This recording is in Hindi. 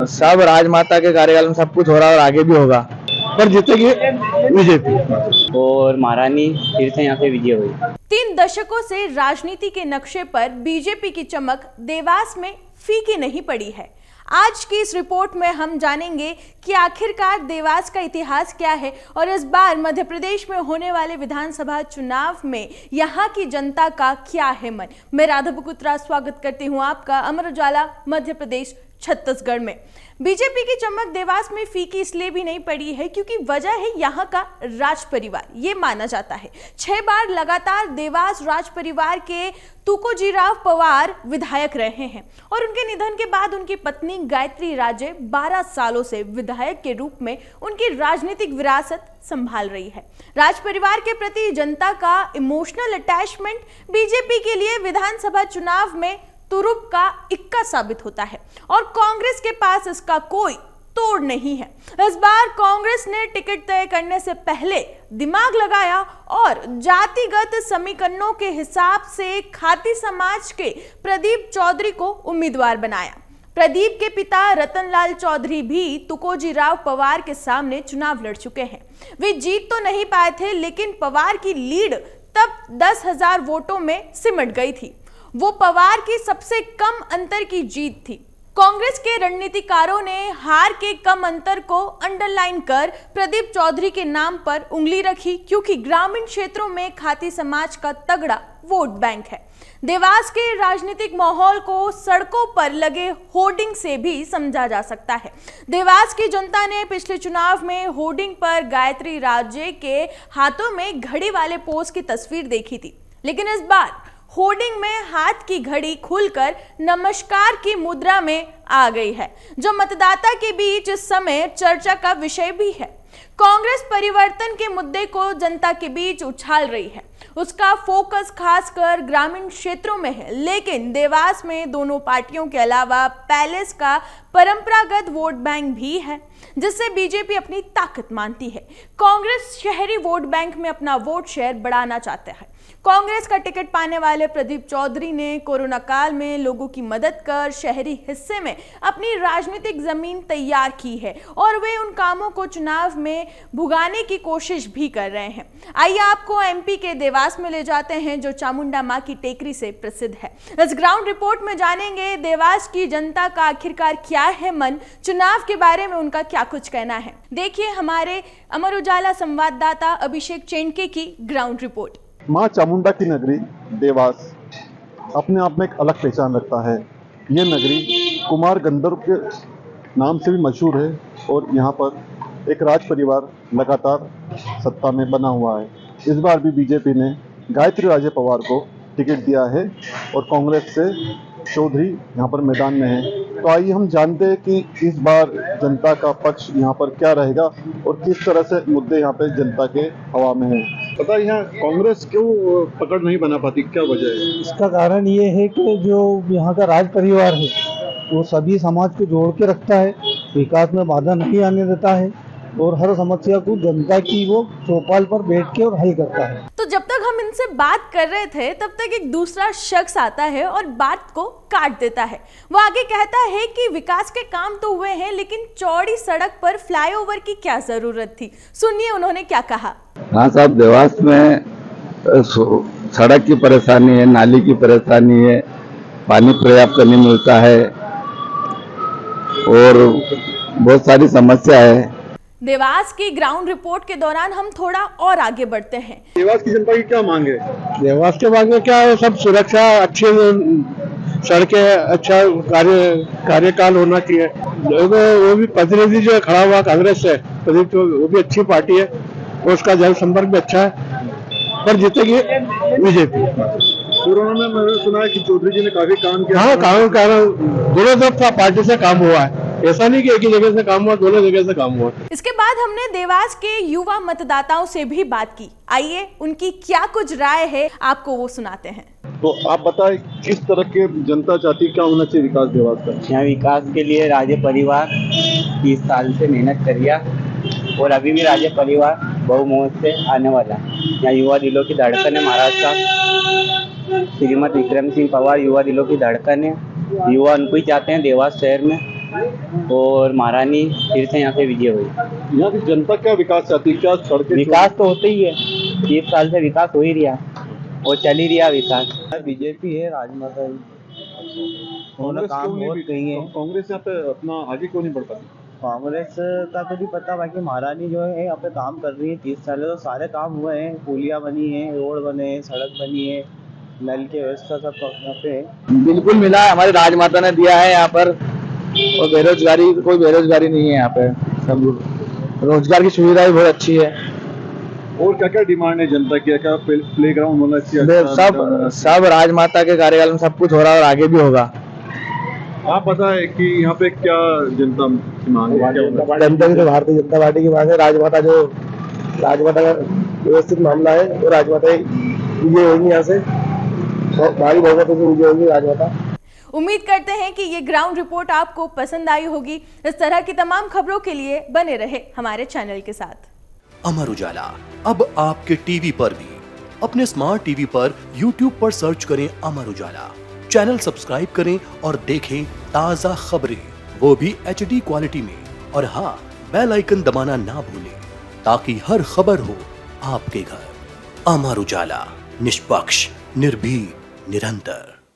सब राजमाता के कार्यकाल में सब कुछ हो रहा है और आगे भी होगा, पर जीतेगी बीजेपी और महारानी फिर से यहाँ से विजय हुई। 3 दशकों से राजनीति के नक्शे पर बीजेपी की चमक देवास में फीकी नहीं पड़ी है। आज की इस रिपोर्ट में हम जानेंगे कि आखिरकार देवास का इतिहास क्या है और इस बार मध्य प्रदेश में होने वाले विधानसभा चुनाव में यहाँ की जनता का क्या है मन। मैं राधा बुकुत्रा स्वागत करती हूँ आपका अमर उजाला मध्य प्रदेश छत्तीसगढ़ में। बीजेपी की चमक देवास में फीकी इसलिए भी नहीं पड़ी है क्योंकि वजह है यहाँ का राज परिवार। ये माना जाता है 6 बार लगातार देवास राज परिवार के तुकोजीराव पवार विधायक रहे हैं और उनके निधन के बाद उनकी पत्नी गायत्री राजे 12 सालों से विधायक के रूप में उनकी राजनीतिक विरासत संभाल रही है। राज परिवार के प्रति जनता का इमोशनल अटैचमेंट बीजेपी के लिए विधानसभा चुनाव में तुरुप का इक्का साबित होता है और कांग्रेस के पास इसका कोई तोड़ नहीं है। इस बार कांग्रेस ने टिकट तय करने से पहले दिमाग लगाया और जातिगत समीकरणों के हिसाब से खाती समाज के प्रदीप चौधरी को उम्मीदवार बनाया। प्रदीप के पिता रतनलाल चौधरी भी तुकोजीराव पवार के सामने चुनाव लड़ चुके हैं। वे जीत तो नहीं पाए थे, लेकिन पवार की लीड तब 10,000 वोटों में सिमट गई थी। वो पवार की सबसे कम अंतर की जीत थी। कांग्रेस के रणनीतिकारों ने हार के कम अंतर को अंडरलाइन कर प्रदीप चौधरी के नाम पर उंगली रखी क्योंकि ग्रामीण क्षेत्रों में खाती समाज का तगड़ा वोट बैंक है। देवास के राजनीतिक माहौल को सड़कों पर लगे होर्डिंग से भी समझा जा सकता है। देवास की जनता ने पिछले चुनाव में होर्डिंग पर गायत्री राजे के हाथों में घड़ी वाले पोस्ट की तस्वीर देखी थी, लेकिन इस बार होर्डिंग में हाथ की घड़ी खुलकर नमस्कार की मुद्रा में आ गई है, जो मतदाता के बीच इस समय चर्चा का विषय भी है। कांग्रेस परिवर्तन के मुद्दे को जनता के बीच उछाल रही है। उसका फोकस खासकर ग्रामीण क्षेत्रों में है, लेकिन देवास में दोनों पार्टियों के अलावा पैलेस का परंपरागत वोट बैंक भी है, जिससे बीजेपी अपनी ताकत मानती है। कांग्रेस शहरी वोट बैंक में अपना वोट शेयर बढ़ाना चाहता है। कांग्रेस का टिकट पाने वाले प्रदीप चौधरी ने कोरोना काल में लोगों की मदद कर शहरी हिस्से में अपनी राजनीतिक जमीन तैयार की है और वे उन कामों को चुनाव में भुगाने की कोशिश भी कर रहे हैं। आइए आपको एमपी के देवास में ले जाते हैं, जो चामुंडा मां की टेकरी से प्रसिद्ध है। इस ग्राउंड रिपोर्ट में जानेंगे देवास की जनता का आखिरकार क्या है मन, चुनाव के बारे में उनका क्या कुछ कहना है। देखिए हमारे अमर उजाला संवाददाता अभिषेक चेंडके की ग्राउंड रिपोर्ट। माँ चामुंडा की नगरी देवास अपने आप में एक अलग पहचान रखता है। यह नगरी कुमार गंधर्व के नाम से भी मशहूर है और यहाँ पर एक राज परिवार लगातार सत्ता में बना हुआ है। इस बार भी बीजेपी ने गायत्री राजे पवार को टिकट दिया है और कांग्रेस से चौधरी यहाँ पर मैदान में है। तो आइए हम जानते हैं कि इस बार जनता का पक्ष यहाँ पर क्या रहेगा और किस तरह से मुद्दे यहाँ पे जनता के हवा में हैं। पता है यहाँ कांग्रेस क्यों पकड़ नहीं बना पाती, क्या वजह है? इसका कारण ये है कि जो यहाँ का राज परिवार है वो सभी समाज को जोड़ के रखता है, विकास में बाधा नहीं आने देता है और हर समस्या को जनता की वो चौपाल पर बैठ के और हल करता है। तो जब तक हम इनसे बात कर रहे थे तब तक एक दूसरा शख्स आता है और बात को काट देता है। वो आगे कहता है कि विकास के काम तो हुए हैं, लेकिन चौड़ी सड़क पर फ्लाईओवर की क्या जरूरत थी। सुनिए उन्होंने क्या कहा। हाँ साहब, देवास में सड़क की परेशानी है, नाली की परेशानी है, पानी पर्याप्त नहीं मिलता है और बहुत सारी समस्या है। देवास की ग्राउंड रिपोर्ट के दौरान हम थोड़ा और आगे बढ़ते हैं। देवास की जनता की क्या मांग है? देवास के बारे में क्या है, सब सुरक्षा, अच्छी सड़कें, अच्छा कार्यकाल होना चाहिए। वो भी प्रतिनिधि जो खड़ा हुआ कांग्रेस से, प्रदीप, वो भी अच्छी पार्टी है और उसका जनसंपर्क भी अच्छा है, पर जीतेगी बीजेपी। कोरोना में मैंने सुना है कि चौधरी जी ने काफी काम किया। हाँ, कारण दोनों तरफ पार्टी से काम हुआ है, ऐसा नहीं कि एक ही जगह से काम हुआ, दोनों जगह से काम हुआ। इसके बाद हमने देवास के युवा मतदाताओं से भी बात की। आइए उनकी क्या कुछ राय है आपको वो सुनाते हैं। तो आप बताएं किस तरह के जनता चाहती, क्या होना चाहिए विकास देवास का? यहाँ विकास के लिए राजे परिवार 30 साल से मेहनत करिया और अभी भी राजे परिवार बहुमोहत से आने वाला है। यहाँ युवा दिलों की धड़कन है। महाराष्ट्र श्रीमती विक्रम सिंह पवार युवा दिलों की धड़कन है। युवा उनको ही चाहते हैं देवास शहर में और महारानी फिर से यहाँ से विजय हुई। यहाँ की जनता क्या विकास चाहती है, क्या सड़कें, विकास तो होते ही है, 30 साल से विकास हो ही रहा और चल ही रहा विकास। बीजेपी है, राजमाता कांग्रेस काम क्यों नहीं बहुत कही है। कांग्रेस यहाँ पे अपना आगे क्यों नहीं बढ़ पाती? कांग्रेस का तो नहीं पता, बाकी महारानी जो है यहाँ पे काम कर रही है 30 साल तो सारे काम हुए हैं, पुलिया बनी है, रोड बने हैं, सड़क बनी है, नल की व्यवस्था सब यहाँ पे है। बिल्कुल मिला है, हमारी राजमाता ने दिया है यहाँ पर। और बेरोजगारी, कोई बेरोजगारी नहीं है यहाँ पे, सब रोजगार की सुविधा भी बहुत अच्छी है। और क्या क्या डिमांड है जनता की? क्या प्ले ग्राउंड होना चाहिए? सब राजमाता के कार्यकाल में सब कुछ हो रहा है और आगे भी होगा। आप पता है कि यहाँ पे क्या जनता की मांग है? क्या होना चाहिए? जनता की तो भारतीय जनता पार्टी की मांग है। राजमाता का व्यवस्थित मामला है, वो राजमाता विजय होगी यहाँ से, भारी बहुमत से विजय होगी राजमाता। उम्मीद करते हैं कि ये ग्राउंड रिपोर्ट आपको पसंद आई होगी। इस तरह की तमाम खबरों के लिए बने रहे हमारे चैनल के साथ। अमर उजाला अब आपके टीवी पर भी। अपने स्मार्ट टीवी पर YouTube पर सर्च करें अमर उजाला, चैनल सब्सक्राइब करें और देखें ताजा खबरें, वो भी HD क्वालिटी में। और हाँ, बेल आइकन दबाना ना भूलें ताकि हर खबर हो आपके घर। अमर उजाला, निष्पक्ष, निर्भीक, निरंतर।